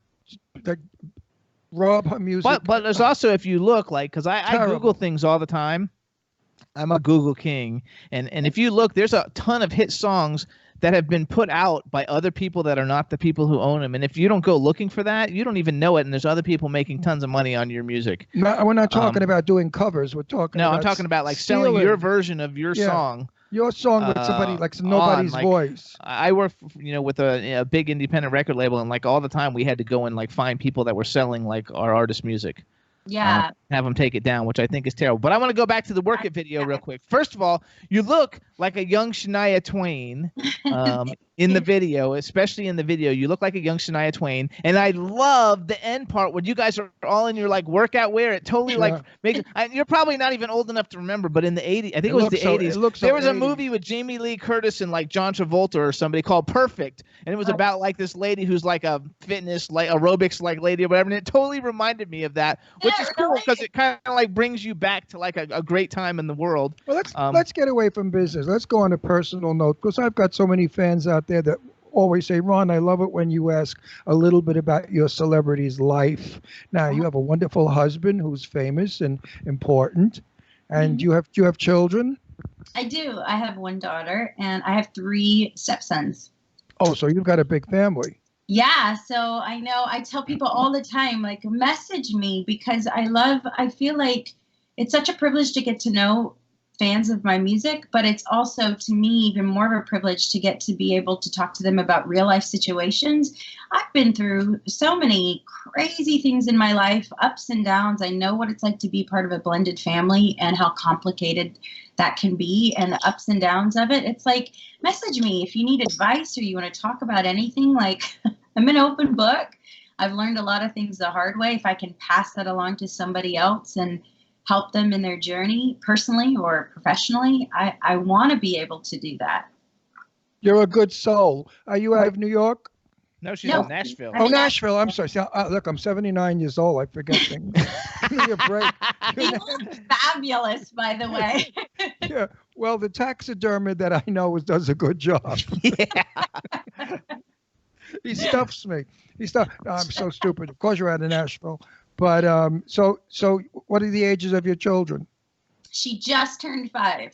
S3: rob her music.
S1: But there's also, if you look, like, because I Google things all the time. I'm a Google king, and if you look, there's a ton of hit songs that have been put out by other people that are not the people who own them. And if you don't go looking for that, you don't even know it. And there's other people making tons of money on your music.
S3: No, we're not talking about doing covers. We're talking.
S1: No,
S3: about
S1: I'm talking about like
S3: stealing
S1: selling your version of your song.
S3: Your song with somebody like nobody's voice.
S1: I work, with a big independent record label, and like all the time we had to go and like find people that were selling like our artist music.
S2: Yeah.
S1: Have them take it down, which I think is terrible. But I want to go back to the Work It video real quick. First of all, you look like a young Shania Twain in the video, especially in the video. You look like a young Shania Twain. And I love the end part when you guys are all in your like workout wear. It totally like makes you're probably not even old enough to remember, but in the 80s, I think it was the 80s. There was a movie with Jamie Lee Curtis and like John Travolta or somebody called Perfect. And it was about like this lady who's like a fitness, like aerobics like lady or whatever. And it totally reminded me of that, which is cool because it kind of like brings you back to like a great time in the world.
S3: Well, let's get away from business. Let's go on a personal note, because I've got so many fans out there that always say, Ron, I love it when you ask a little bit about your celebrity's life. Now, you have a wonderful husband who's famous and important, and you have children?
S2: I do. I have one daughter, and I have 3 stepsons.
S3: Oh, so you've got a big family.
S2: Yeah, so I know I tell people all the time, like, message me, because I feel like it's such a privilege to get to know fans of my music, but it's also, to me, even more of a privilege to get to be able to talk to them about real life situations. I've been through so many crazy things in my life, ups and downs. I know what it's like to be part of a blended family and how complicated that can be, and the ups and downs of it. It's like, message me if you need advice or you want to talk about anything. Like, I'm an open book. I've learned a lot of things the hard way. If I can pass that along to somebody else and help them in their journey personally or professionally, I want to be able to do that.
S3: You're a good soul. Are you out of New York?
S1: No, she's in Nashville.
S3: Oh, Nashville. I'm sorry. See, look, I'm 79 years old. I forget things. Give me a break.
S2: He looks fabulous, by the way.
S3: Yeah. Well, the taxidermist that I know does a good job.
S1: Yeah.
S3: He stuffs me. I'm so stupid. Of course, you're out of Nashville. But so what are the ages of your children?
S2: She just turned 5.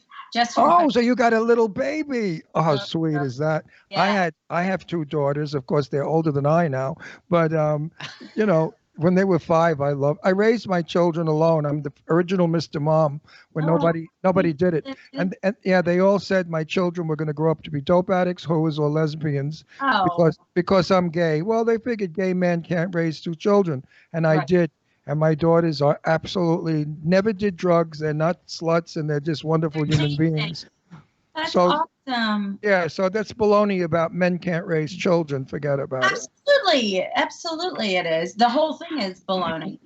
S3: So you got a little baby. Oh, how sweet is that?
S2: Yeah.
S3: I have 2 daughters. Of course, they're older than I now. But when they were 5, I raised my children alone. I'm the original Mr. Mom when nobody did it. And yeah, they all said my children were going to grow up to be dope addicts, hoes, or lesbians because I'm gay. Well, they figured gay men can't raise 2 children, and I did. And my daughters are absolutely never did drugs. They're not sluts, and they're just wonderful human beings.
S2: That's awesome.
S3: Yeah, so that's baloney about men can't raise children. Forget about it.
S2: Absolutely it is. The whole thing is baloney.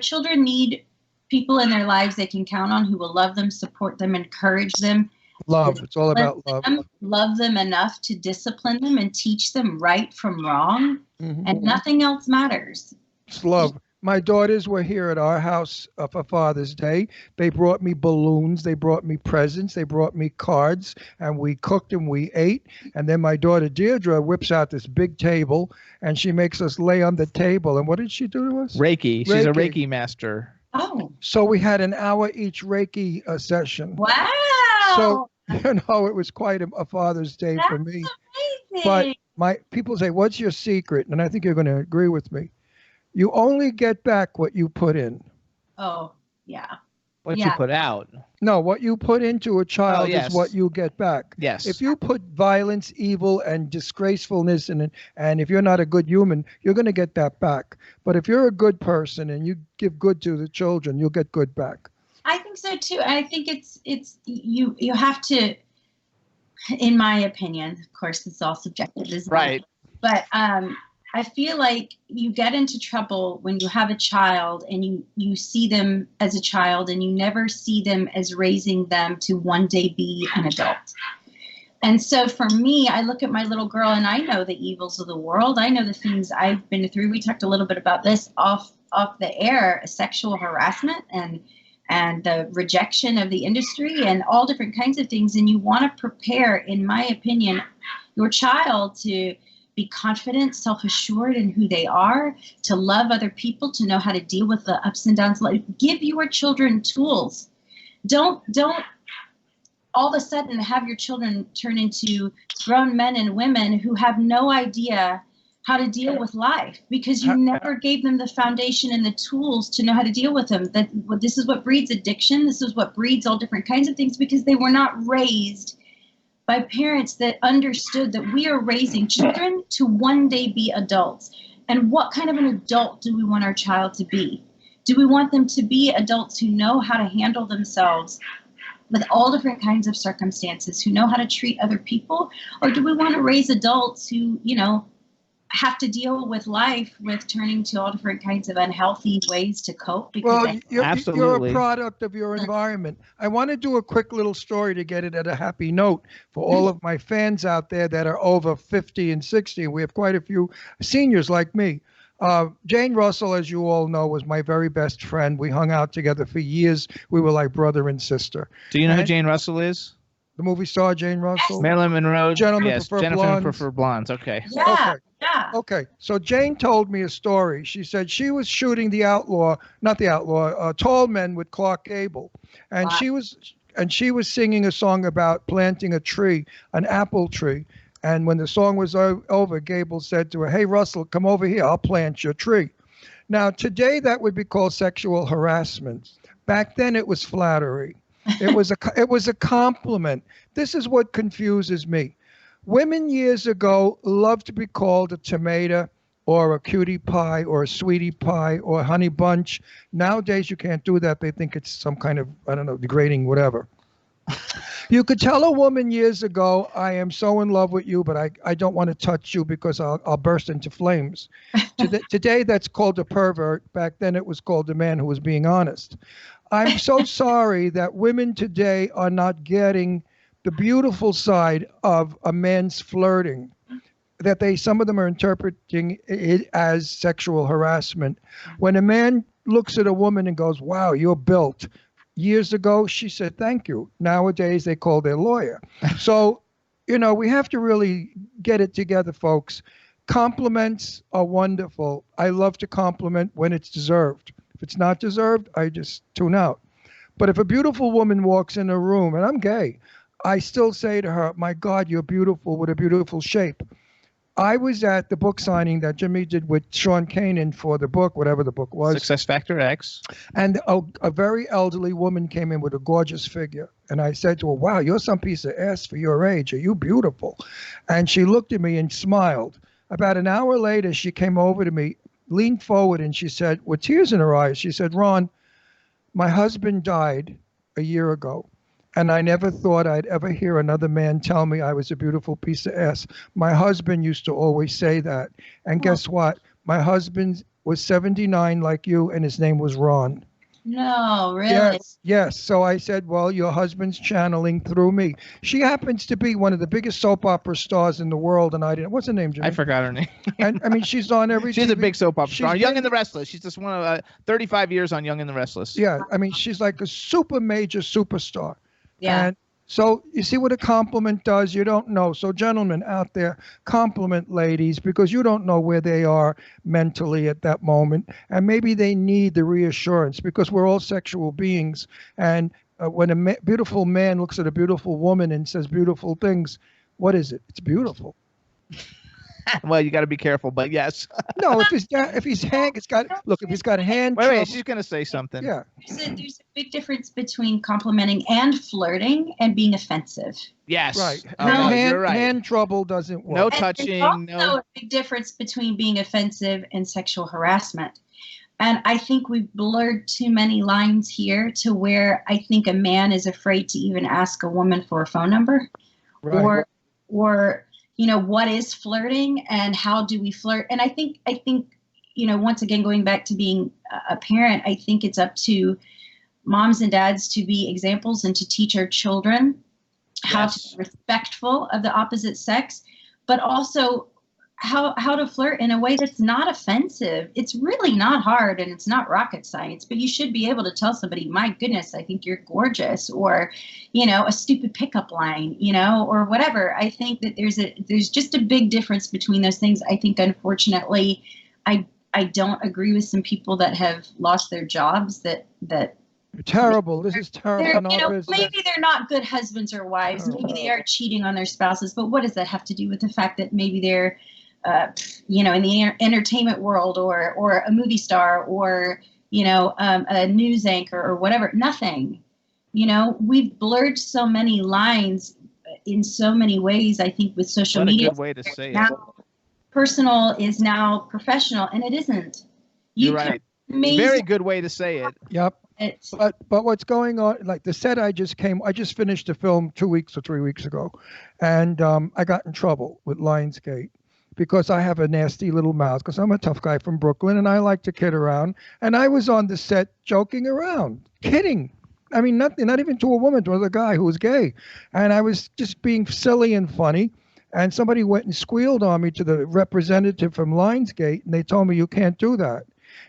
S2: Children need people in their lives they can count on who will love them, support them, encourage them.
S3: Love. It's all about love.
S2: Love them enough to discipline them and teach them right from wrong.
S3: Mm-hmm.
S2: And nothing else matters.
S3: It's love. My daughters were here at our house for Father's Day. They brought me balloons. They brought me presents. They brought me cards. And we cooked and we ate. And then my daughter Deirdre whips out this big table, and she makes us lay on the table. And what did she do to us?
S1: Reiki. She's a Reiki master.
S2: Oh.
S3: So we had an hour each Reiki session.
S2: Wow.
S3: So, it was quite a Father's Day for me.
S2: Amazing.
S3: But my people say, what's your secret? And I think you're going to agree with me. You only get back what you put in.
S2: Oh, yeah.
S1: What you put out.
S3: No, what you put into a child is what you get back.
S1: Yes.
S3: If you put violence, evil, and disgracefulness in it, and if you're not a good human, you're going to get that back. But if you're a good person and you give good to the children, you'll get good back.
S2: I think so too. I think it's you have to, in my opinion, of course, it's all subjective, isn't
S1: right?
S2: It? But I feel like you get into trouble when you have a child and you see them as a child and you never see them as raising them to one day be an adult. And so for me, I look at my little girl and I know the evils of the world. I know the things I've been through. We talked a little bit about this off the air, sexual harassment and the rejection of the industry and all different kinds of things. And you want to prepare, in my opinion, your child to be confident, self-assured in who they are, to love other people, to know how to deal with the ups and downs. Give your children tools. Don't all of a sudden have your children turn into grown men and women who have no idea how to deal with life, because you never gave them the foundation and the tools to know how to deal with them. This is what breeds addiction. This is what breeds all different kinds of things, because they were not raised by parents that understood that we are raising children to one day be adults. And what kind of an adult do we want our child to be? Do we want them to be adults who know how to handle themselves with all different kinds of circumstances, who know how to treat other people? Or do we want to raise adults who, have to deal with life with turning to all different kinds of unhealthy ways to cope?
S3: Well, you're a product of your environment. I want to do a quick little story to get it at a happy note for all of my fans out there that are over 50 and 60. We have quite a few seniors like me. Jane Russell, as you all know, was my very best friend. We hung out together for years. We were like brother and sister.
S1: Do you know who Jane Russell is?
S3: The movie star Jane Russell?
S1: Marilyn Monroe.
S3: Gentlemen
S1: prefer blondes. Okay.
S2: Yeah.
S3: Okay.
S2: Yeah.
S3: Okay. So Jane told me a story. She said she was shooting Tall Men with Clark Gable. And
S2: Wow.
S3: she was singing a song about planting a tree, an apple tree. And when the song was over, Gable said to her, "Hey, Russell, come over here. I'll plant your tree." Now, today that would be called sexual harassment. Back then it was flattery. It was a compliment. This is what confuses me. Women years ago loved to be called a tomato or a cutie pie or a sweetie pie or a honey bunch. Nowadays you can't do that. They think it's some kind of, I don't know, degrading whatever. You could tell a woman years ago, "I am so in love with you, but I don't want to touch you because I'll burst into flames." Today that's called a pervert. Back then it was called a man who was being honest. I'm so sorry that women today are not getting the beautiful side of a man's flirting, that some of them are interpreting it as sexual harassment. When a man looks at a woman and goes, "Wow, you're built." Years ago, she said, "Thank you." Nowadays, they call their lawyer. So, we have to really get it together, folks. Compliments are wonderful. I love to compliment when it's deserved. If it's not deserved, I just tune out. But if a beautiful woman walks in a room, and I'm gay, I still say to her, "My God, you're beautiful with a beautiful shape." I was at the book signing that Jimmy did with Sean Kanan for the book, whatever the book was.
S1: Success Factor X.
S3: And a very elderly woman came in with a gorgeous figure. And I said to her, "Wow, you're some piece of ass for your age. Are you beautiful?" And she looked at me and smiled. About an hour later, she came over to me, leaned forward, and she said, with tears in her eyes, she said, "Ron, my husband died a year ago. And I never thought I'd ever hear another man tell me I was a beautiful piece of ass. My husband used to always say that. And guess what? My husband was 79 like you, and his name was Ron."
S2: No, really?
S3: Yes. So I said, "Well, your husband's channeling through me." She happens to be one of the biggest soap opera stars in the world, and I didn't. What's her name, Jimmy?
S1: I forgot her name.
S3: And I mean, she's on every.
S1: She's
S3: TV.
S1: a big soap opera star. Young
S3: been-
S1: and the Restless. She's just one of 35 years on Young and the Restless.
S3: Yeah, I mean, she's like a super major superstar.
S2: Yeah.
S3: And so you see what a compliment does? You don't know. So gentlemen out there, compliment ladies, because you don't know where they are mentally at that moment. And maybe they need the reassurance, because we're all sexual beings. And when a beautiful man looks at a beautiful woman and says beautiful things, what is it? It's beautiful.
S1: Well, you got to be careful, but yes.
S3: No, if he's got hand.
S1: Wait,
S3: trouble,
S1: she's gonna say something.
S3: yeah.
S2: There's a big difference between complimenting and flirting and being offensive.
S1: Yes.
S3: Right.
S1: Oh, no, you're right.
S3: Hand trouble doesn't work.
S1: No
S2: And
S1: touching.
S2: there's also a big difference between being offensive and sexual harassment. And I think we've blurred too many lines here to where I think a man is afraid to even ask a woman for a phone number,
S3: Right.
S2: or what is flirting and how do we flirt? And I think once again, going back to being a parent, I think it's up to moms and dads to be examples and to teach our children how to be respectful of the opposite sex, but also how to flirt in a way that's not offensive. It's really not hard, and it's not rocket science, but you should be able to tell somebody, my goodness, I think you're gorgeous, or, a stupid pickup line, or whatever. I think that there's just a big difference between those things. I think, unfortunately, I don't agree with some people that have lost their jobs that
S3: terrible. This is terrible.
S2: Maybe they're not good husbands or wives. Maybe they are cheating on their spouses. But what does that have to do with the fact that maybe they're, in the entertainment world or a movie star or, a news anchor or whatever? Nothing. We've blurred so many lines in so many ways, I think, with social media.
S1: What a good way to say
S2: now,
S1: it.
S2: Personal is now professional, and it isn't.
S1: You're right. Very good way to say it.
S3: Yep. But what's going on, like the set I just finished a film 2 weeks or 3 weeks ago, and I got in trouble with Lionsgate because I have a nasty little mouth, because I'm a tough guy from Brooklyn and I like to kid around. And I was on the set joking around, kidding. I mean, not even to a woman, to a guy who was gay. And I was just being silly and funny. And somebody went and squealed on me to the representative from Lionsgate, and they told me, you can't do that.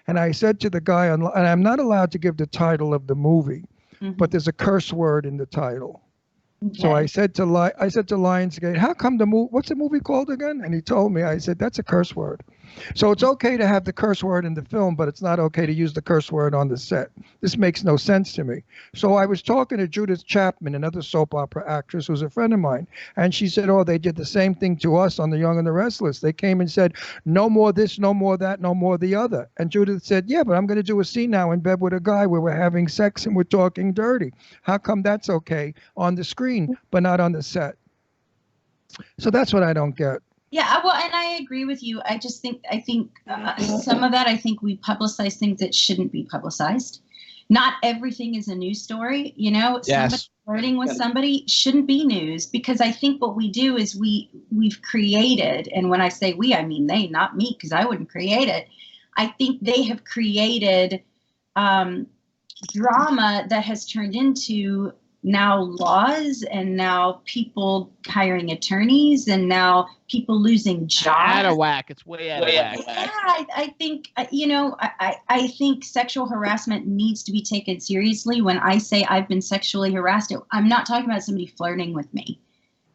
S3: And I said to the guy, and I'm not allowed to give the title of the movie, but there's a curse word in the title. Okay. So I said to Lionsgate, how come what's the movie called again? And he told me, I said, that's a curse word. So it's okay to have the curse word in the film, but it's not okay to use the curse word on the set. This makes no sense to me. So I was talking to Judith Chapman, another soap opera actress who's a friend of mine, and she said, they did the same thing to us on The Young and the Restless. They came and said, no more this, no more that, no more the other. And Judith said, yeah, but I'm going to do a scene now in bed with a guy where we're having sex and we're talking dirty. How come that's okay on the screen, but not on the set? So that's what I don't get.
S2: Yeah, well, and I agree with you. I think some of that, I think we publicize things that shouldn't be publicized. Not everything is a news story, Somebody flirting with somebody shouldn't be news, because I think what we do is we've created, and when I say we, I mean they, not me, because I wouldn't create it. I think they have created drama that has turned into now laws, and now people hiring attorneys, and now people losing jobs.
S1: Out of whack. It's way out of whack.
S2: Yeah, I think, I think sexual harassment needs to be taken seriously. When I say I've been sexually harassed, I'm not talking about somebody flirting with me.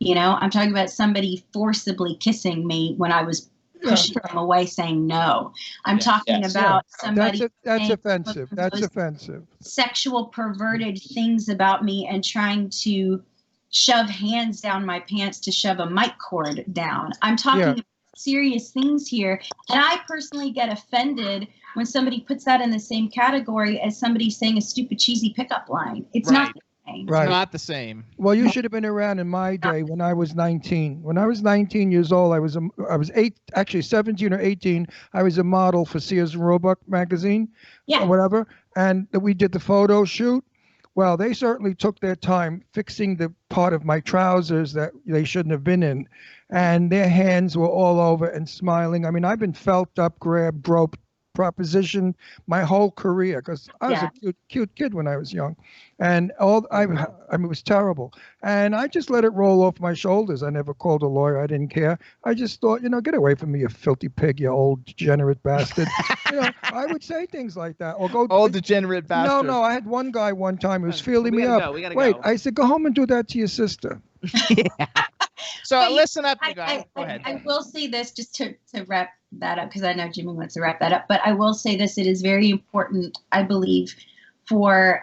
S2: I'm talking about somebody forcibly kissing me when I was pushing them away, saying no. I'm talking about somebody.
S3: That's offensive. That's offensive.
S2: Sexual perverted things about me and trying to shove hands down my pants to shove a mic cord down. I'm talking about serious things here. And I personally get offended when somebody puts that in the same category as somebody saying a stupid, cheesy pickup line. It's not the same.
S1: Right. It's not the same.
S3: Well, you should have been around in my day when I was 19. When I was 19 years old, I was 17 or 18. I was a model for Sears and Roebuck magazine, or whatever. And we did the photo shoot. Well, they certainly took their time fixing the part of my trousers that they shouldn't have been in. And their hands were all over and smiling. I mean, I've been felt up, grabbed, groped, propositioned my whole career, because I was a cute kid when I was young. And I mean, it was terrible. And I just let it roll off my shoulders. I never called a lawyer. I didn't care. I just thought, get away from me, you filthy pig, you old degenerate bastard. I would say things like that. Or go,
S1: old degenerate bastard.
S3: No, I had one guy one time who was feeling me up. Wait, I said, go home and do that to your sister.
S1: So listen up, you guys. Go ahead.
S2: I will say this, just to wrap that up, because I know Jimmy wants to wrap that up, but I will say this: it is very important, I believe, for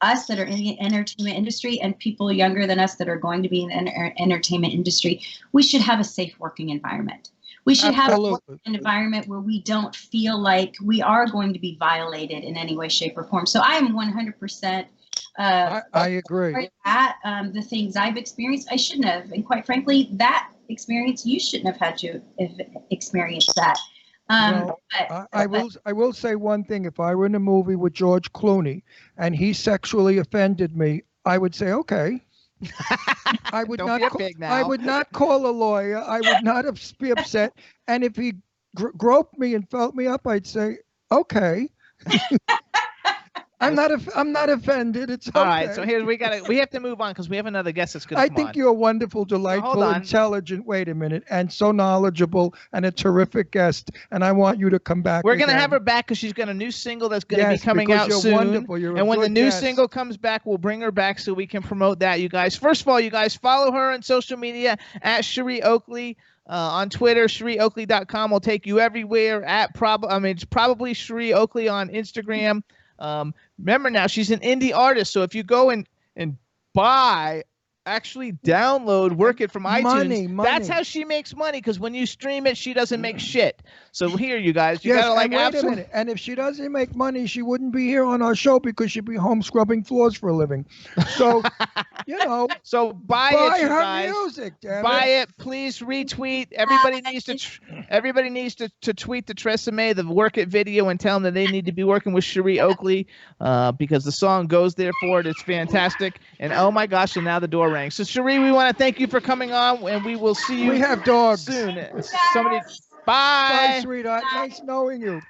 S2: us that are in the entertainment industry and people younger than us that are going to be in the entertainment industry. We should have a safe working environment. We should have an environment where we don't feel like we are going to be violated in any way, shape, or form. So I am 100%.
S3: I agree.
S2: The things I've experienced, I shouldn't have, and quite frankly, that experience you shouldn't have had to experience that.
S3: I will say one thing: if I were in a movie with George Clooney and he sexually offended me, I would say, okay. I would I would not call a lawyer. I would not be upset. And if he groped me and felt me up, I'd say, okay. I'm not offended. It's okay.
S1: All right, so here we have to move on because we have another guest that's going to
S3: I
S1: come
S3: think
S1: on.
S3: you're wonderful, delightful,
S1: on.
S3: intelligent. Wait a minute, and so knowledgeable, and a terrific guest. And I want you to come back.
S1: We're going to
S3: again.
S1: have her back because she's got a new single that's going to
S3: Yes,
S1: be coming
S3: because
S1: out
S3: you're
S1: soon.
S3: wonderful. You're a
S1: And when the
S3: good
S1: new
S3: guest.
S1: single comes back, we'll bring her back so we can promote that, you guys. First of all, you guys follow her on social media at Cherie Oakley. On Twitter, CherieOakley.com will take you everywhere. It's probably Cherie Oakley on Instagram. Remember now, she's an indie artist, so if you go and actually download, work it from iTunes.
S3: Money.
S1: That's how she makes money, because when you stream it, she doesn't make shit. So here, you guys,
S3: Yes,
S1: gotta
S3: and wait a minute. And if she doesn't make money, she wouldn't be here on our show because she'd be home scrubbing floors for a living. So,
S1: So buy it, you
S3: her
S1: guys.
S3: music. Damn
S1: Buy
S3: it.
S1: it, please retweet. Everybody needs to tweet the Tresemme, the Work It video, and tell them that they need to be working with Cherie Oakley because the song goes there for it. It's fantastic. And oh my gosh, and now the door rang. So Cherie, we want to thank you for coming on, and we will see you
S3: We have dogs.
S1: soon.
S3: Bye,
S1: Bye.
S3: sweetheart. Nice knowing you. Bye.